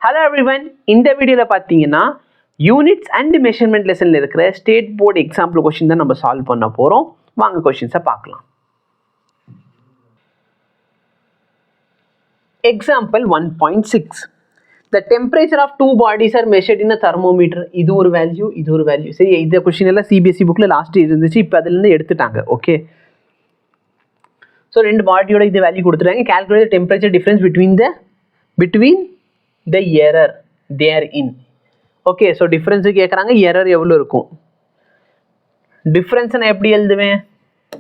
Hello everyone, இந்த வீடியோவில் பார்த்தீங்கன்னா யூனிட்ஸ் அண்ட் மெஷர்மெண்ட் லெசனில் இருக்கிற ஸ்டேட் போர்டு எக்ஸாம்பிள் கொஸ்டின் தான் நம்ம சால்வ் பண்ண போகிறோம். வாங்க கொஸ்டின்ஸை பார்க்கலாம். Example 1.6. The temperature of two bodies are measured in a thermometer. இது ஒரு வேல்யூ, இது ஒரு வேல்யூ. சரி, இந்த கொஸ்டின் எல்லாம் சிபிஎஸ்சி புக்கில் லாஸ்ட் இருந்துச்சு, இப்போ அதுலேருந்து எடுத்துட்டாங்க. ஓகே, ஸோ ரெண்டு பாடியோட இது வேல்யூ கொடுத்துட்டாங்க. Calculate temperature difference between the error they are in. Okay, so difference கேட்குறாங்க, எரர் எவ்வளோ இருக்கும். டிஃப்ரென்ஸ் நான் எப்படி எழுதுவேன்?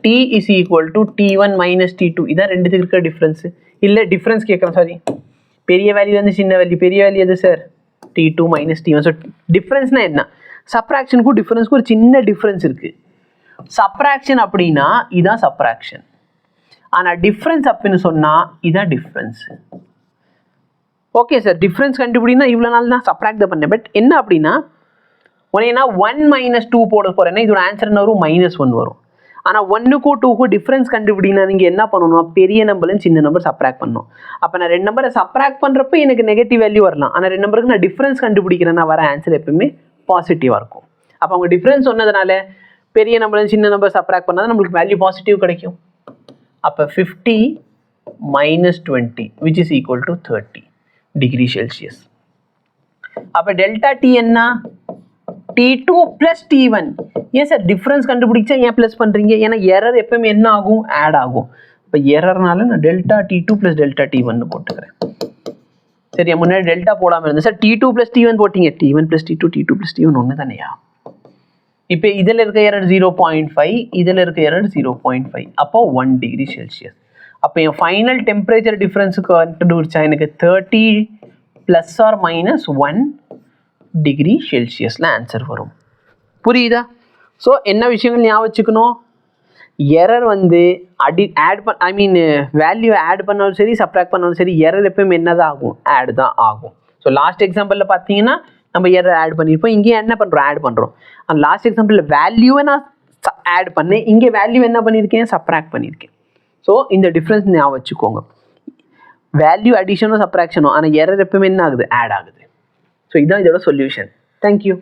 T is equal to T1 minus T2. இதான் ரெண்டுத்துக்கு இருக்கிற டிஃப்ரென்ஸு. இல்லை டிஃப்ரென்ஸ் கேட்குறேன், சாரி, பெரிய வேல்யூ வந்து சின்ன வேல்யூ. பெரிய வேல்யூ எது sir? T2 minus T1. So டிஃப்ரென்ஸ்னால் என்ன? சப்ராக்ஷனுக்கும் டிஃப்ரென்ஸுக்கும் ஒரு சின்ன டிஃப்ரென்ஸ் இருக்குது. சப்ராக்ஷன் அப்படின்னா இதான் சப்ராக்ஷன், ஆனால் டிஃப்ரென்ஸ் அப்படின்னு சொன்னால் இதான் டிஃப்ரென்ஸு. ஓகே சார், டிஃப்ரென்ஸ் கண்டுபிடினா இவ்வளோ நாள் தான் சப்ராக்ட் தான் பண்ணேன். பட் என்ன அப்படின்னா உடனேனா 1 - 2 போட போகிறேன்னா இதோட ஆன்சர் என்ன வரும்? -1 வரும். ஆனால் 1க்கும் 2க்கும் டிஃப்ரென்ஸ் கண்டுபிடினா நீங்கள் என்ன பண்ணணும்? பெரிய நம்பர்லேருந்து சின்ன நம்பர் சப்ராக்ட் பண்ணணும். அப்போ நான் ரெண்டு நம்பரை சப்ராக்ட் பண்ணுறப்ப எனக்கு நெகட்டிவ் வேல்யூ வரலாம், ஆனால் ரெண்டு நம்பருக்கு நான் டிஃப்ரென்ஸ் கண்டுபிடிக்கிறேன்னா வர ஆன்சர் எப்பவுமே பாசிட்டிவாக இருக்கும். அப்போ அவங்க டிஃப்ரென்ஸ் சொன்னதுனால பெரிய நம்பர்லேருந்து சின்ன நம்பர் சப்ராக்ட் பண்ணால் நம்மளுக்கு வேல்யூ பாசிட்டிவ் கிடைக்கும். அப்போ 50 - 20 which is equal to 30 degree Celsius. அப்போ டெல்டா டி என்ன? T2 + T1. ஏன் சார் டிஃப்ரென்ஸ் கண்டுபிடிச்சா ஏன் ப்ளஸ் பண்ணுறீங்க? ஏன்னா எரர் எப்பவுமே என்ன ஆகும்? ஆட் ஆகும். இப்போ எரர்னால நான் டெல்டா T2 + டெல்டா T1 போட்டுக்கிறேன். சரியா, முன்னாடி டெல்டா போடாமல் இருந்தேன் சார். T2 + T1 போட்டிங்க, T1 + T2, T2 + T1 ஒன்று தானேயா? இப்போ இதில் இருக்க எரர் 0.5, இதில் இருக்க எரர் 0.5. அப்போ 1 டிகிரி செல்சியஸ். அப்போ என் ஃபைனல் டெம்பரேச்சர் டிஃப்ரென்ஸுக்கு கண்டுபிடிச்சா எனக்கு 30 ± 1 டிகிரி செல்சியஸில் ஆன்சர் வரும். புரியுதா? ஸோ என்ன விஷயங்கள் ஞாபகம் வச்சுக்கணும்? எரர் வந்து வேல்யூ ஆட் பண்ணாலும் சரி சப்ராக்ட் பண்ணாலும் சரி எரர் எப்பவுமே என்னதான் ஆகும்? ஆட் தான் ஆகும். ஸோ லாஸ்ட் எக்ஸாம்பிளில் பார்த்தீங்கன்னா நம்ம எரர் ஆட் பண்ணியிருப்போம், இங்கே என்ன பண்ணுறோம்? ஆட் பண்ணுறோம். அந்த லாஸ்ட் எக்ஸாம்பிளில் வேல்யூவை நான் ஆட் பண்ணேன், இங்கே வேல்யூ என்ன பண்ணியிருக்கேன்? சப்ராக்ட் பண்ணியிருக்கேன். ஸோ இந்த டிஃப்ரென்ஸ் ஞாபகம் வச்சுக்கோங்க. வேல்யூ அடிஷனோ சப்ராக்ஷனோ, ஆனால் எரர் எப்பவுமே என்ன ஆகுது? ஆட் ஆகுது. ஸோ இதுதான் இதோட சொல்யூஷன். தேங்க்யூ.